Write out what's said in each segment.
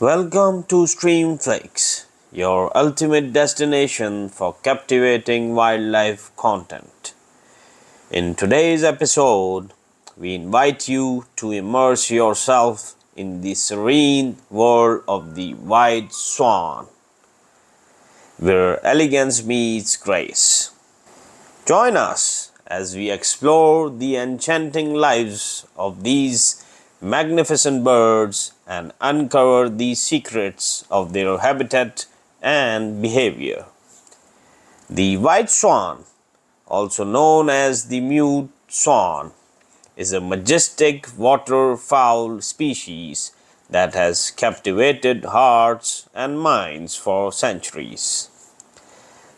Welcome to Streamflix, your ultimate destination for captivating wildlife content. In today's episode, we invite you to immerse yourself in the serene world of the white swan, where elegance meets grace. Join us as we explore the enchanting lives of these magnificent birds and uncover the secrets of their habitat and behavior. The white swan, also known as the mute swan, is a majestic waterfowl species that has captivated hearts and minds for centuries.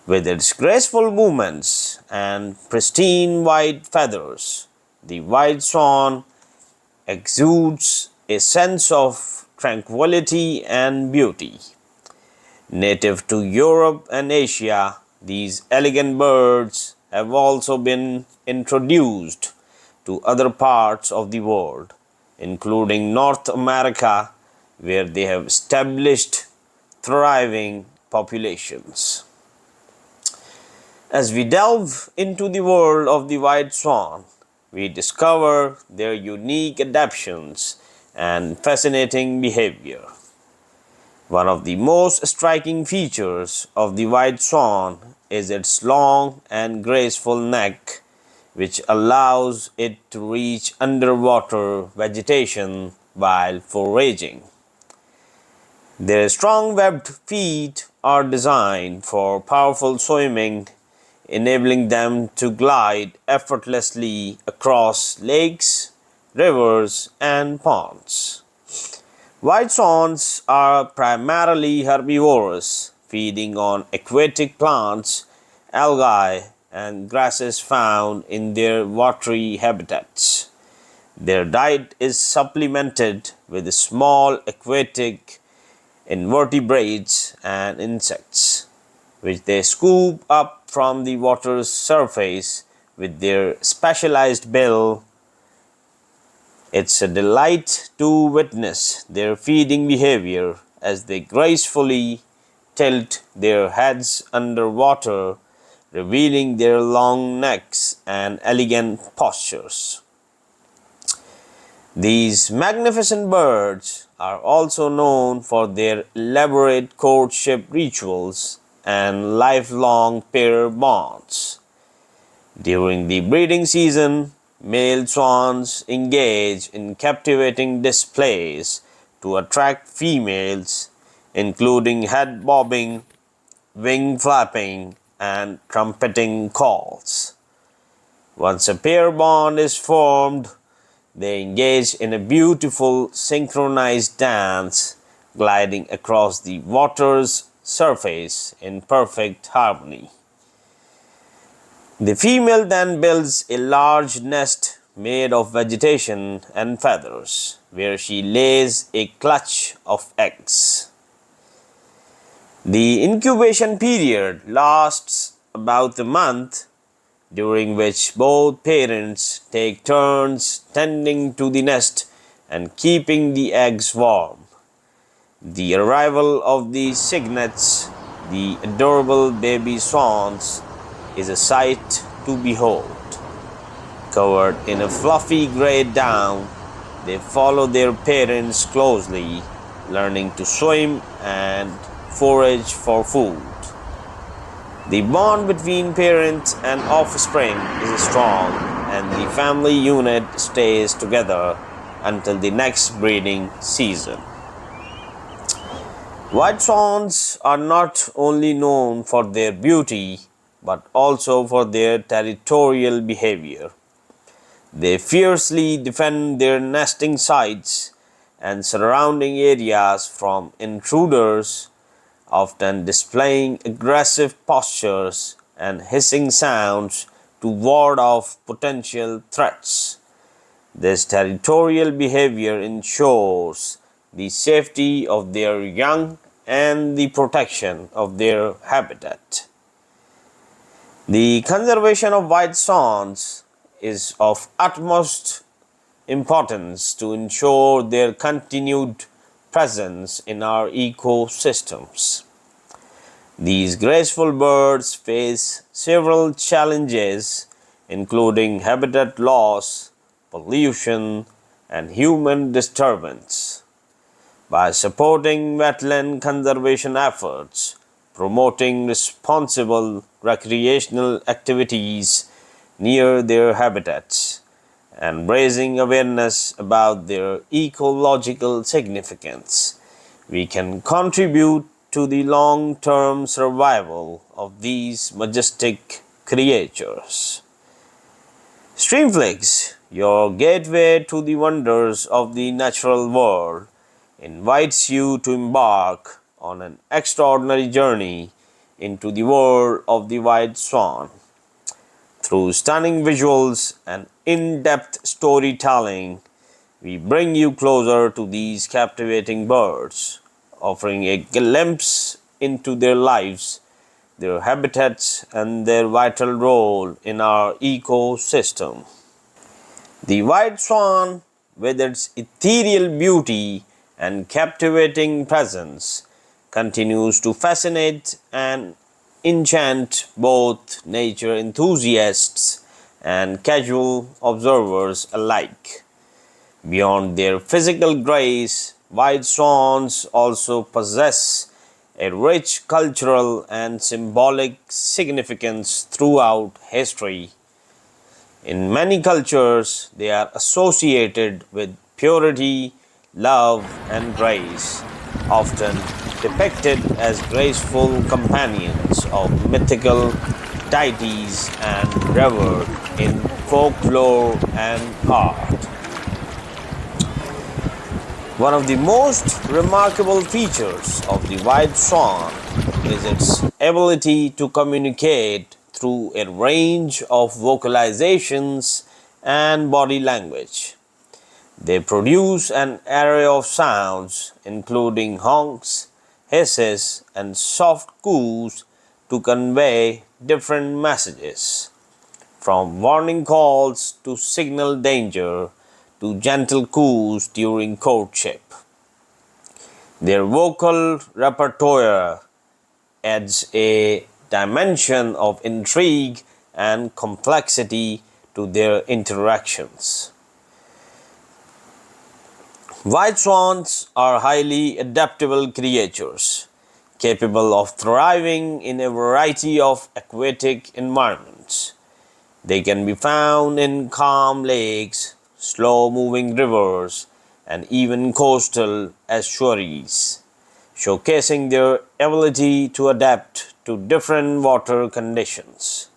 With its graceful movements and pristine white feathers, the white swan exudes a sense of tranquility and beauty. Native to Europe and Asia, these elegant birds have also been introduced to other parts of the world, including North America, where they have established thriving populations. As we delve into the world of the white swan, we discover their unique adaptations and fascinating behavior. One of the most striking features of the white swan is its long and graceful neck, which allows it to reach underwater vegetation while foraging. Their strong webbed feet are designed for powerful swimming, enabling them to glide effortlessly across lakes, rivers, and ponds. White swans are primarily herbivorous, feeding on aquatic plants, algae, and grasses found in their watery habitats. Their diet is supplemented with small aquatic invertebrates and insects, which they scoop up from the water's surface with their specialized bill. It's a delight to witness their feeding behavior as they gracefully tilt their heads underwater, revealing their long necks and elegant postures. These magnificent birds are also known for their elaborate courtship rituals and lifelong pair bonds. During the breeding season, male swans engage in captivating displays to attract females, including head bobbing, wing flapping, and trumpeting calls. Once a pair bond is formed, they engage in a beautiful synchronized dance, gliding across the water's surface in perfect harmony. The female then builds a large nest made of vegetation and feathers, where she lays a clutch of eggs. The incubation period lasts about a month, during which both parents take turns tending to the nest and keeping the eggs warm. The arrival of the cygnets, the adorable baby swans, is a sight to behold. Covered in a fluffy gray down, they follow their parents closely, learning to swim and forage for food. The bond between parent and offspring is strong, and the family unit stays together until the next breeding season. White swans are not only known for their beauty, but also for their territorial behavior. They fiercely defend their nesting sites and surrounding areas from intruders, often displaying aggressive postures and hissing sounds to ward off potential threats. This territorial behavior ensures the safety of their young and the protection of their habitat. The conservation of white swans is of utmost importance to ensure their continued presence in our ecosystems. These graceful birds face several challenges, including habitat loss, pollution, and human disturbance. By supporting wetland conservation efforts, promoting responsible recreational activities near their habitats, and raising awareness about their ecological significance, we can contribute to the long-term survival of these majestic creatures. Streamflix, your gateway to the wonders of the natural world, invites you to embark on an extraordinary journey into the world of the white swan. Through stunning visuals and in-depth storytelling, we bring you closer to these captivating birds, offering a glimpse into their lives, their habitats, and their vital role in our ecosystem. The white swan, with its ethereal beauty and captivating presence, continues to fascinate and enchant both nature enthusiasts and casual observers alike. Beyond their physical grace, white swans also possess a rich cultural and symbolic significance throughout history. In many cultures, they are associated with purity, love, and grace, often depicted as graceful companions of mythical deities and revered in folklore and art. One of the most remarkable features of the white swan is its ability to communicate through a range of vocalizations and body language. They produce an array of sounds, including honks, hisses, and soft coos, to convey different messages, from warning calls to signal danger to gentle coos during courtship. Their vocal repertoire adds a dimension of intrigue and complexity to their interactions. White swans are highly adaptable creatures, capable of thriving in a variety of aquatic environments. They can be found in calm lakes, slow-moving rivers, and even coastal estuaries, showcasing their ability to adapt to different water conditions.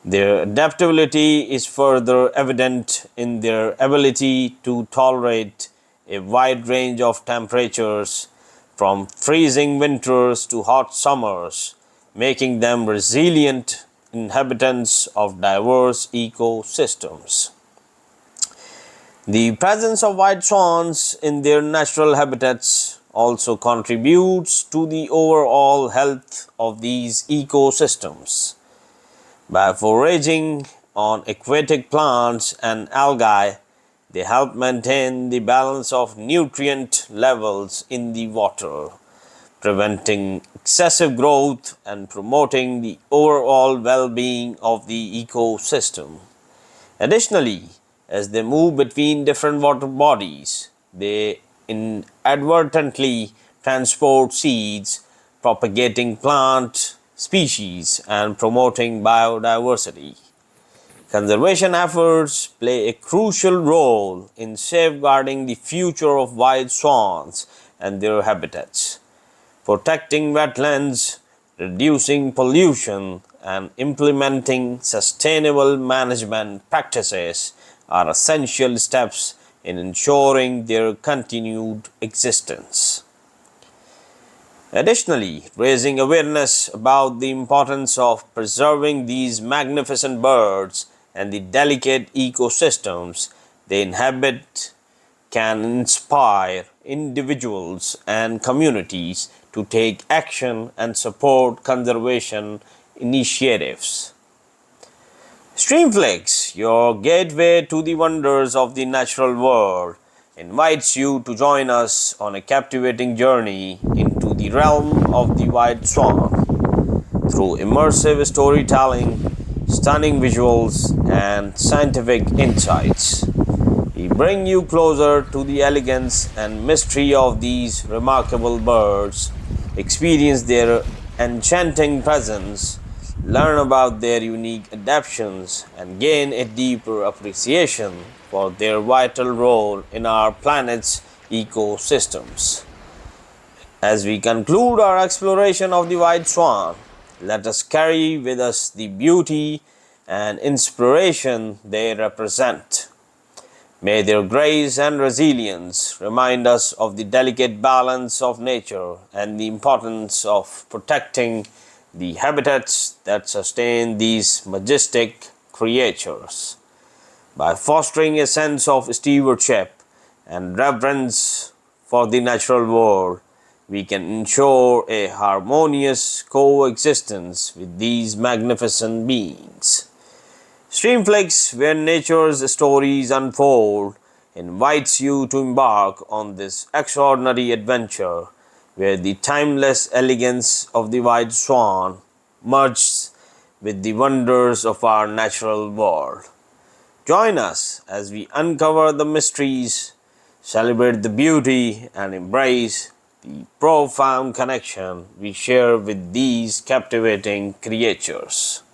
Their adaptability is further evident in their ability to tolerate a wide range of temperatures, from freezing winters to hot summers, making them resilient inhabitants of diverse ecosystems. The presence of white swans in their natural habitats also contributes to the overall health of these ecosystems. By foraging on aquatic plants and algae, they help maintain the balance of nutrient levels in the water, preventing excessive growth and promoting the overall well-being of the ecosystem. Additionally, as they move between different water bodies, they inadvertently transport seeds, propagating plant species and promoting biodiversity. Conservation efforts play a crucial role in safeguarding the future of white swans and their habitats. Protecting wetlands, reducing pollution, and implementing sustainable management practices are essential steps in ensuring their continued existence. Additionally, raising awareness about the importance of preserving these magnificent birds and the delicate ecosystems they inhabit can inspire individuals and communities to take action and support conservation initiatives. Streamflix, your gateway to the wonders of the natural world, invites you to join us on a captivating journey into the realm of the white swan. Through immersive storytelling, stunning visuals, and scientific insights, we bring you closer to the elegance and mystery of these remarkable birds, experience their enchanting presence, learn about their unique adaptations, and gain a deeper appreciation for their vital role in our planet's ecosystems. As we conclude our exploration of the white swan, let us carry with us the beauty and inspiration they represent. May their grace and resilience remind us of the delicate balance of nature and the importance of protecting the habitats that sustain these majestic creatures. By fostering a sense of stewardship and reverence for the natural world, we can ensure a harmonious coexistence with these magnificent beings. Streamflix, where nature's stories unfold, invites you to embark on this extraordinary adventure where the timeless elegance of the white swan merges with the wonders of our natural world. Join us as we uncover the mysteries, celebrate the beauty, and embrace the profound connection we share with these captivating creatures.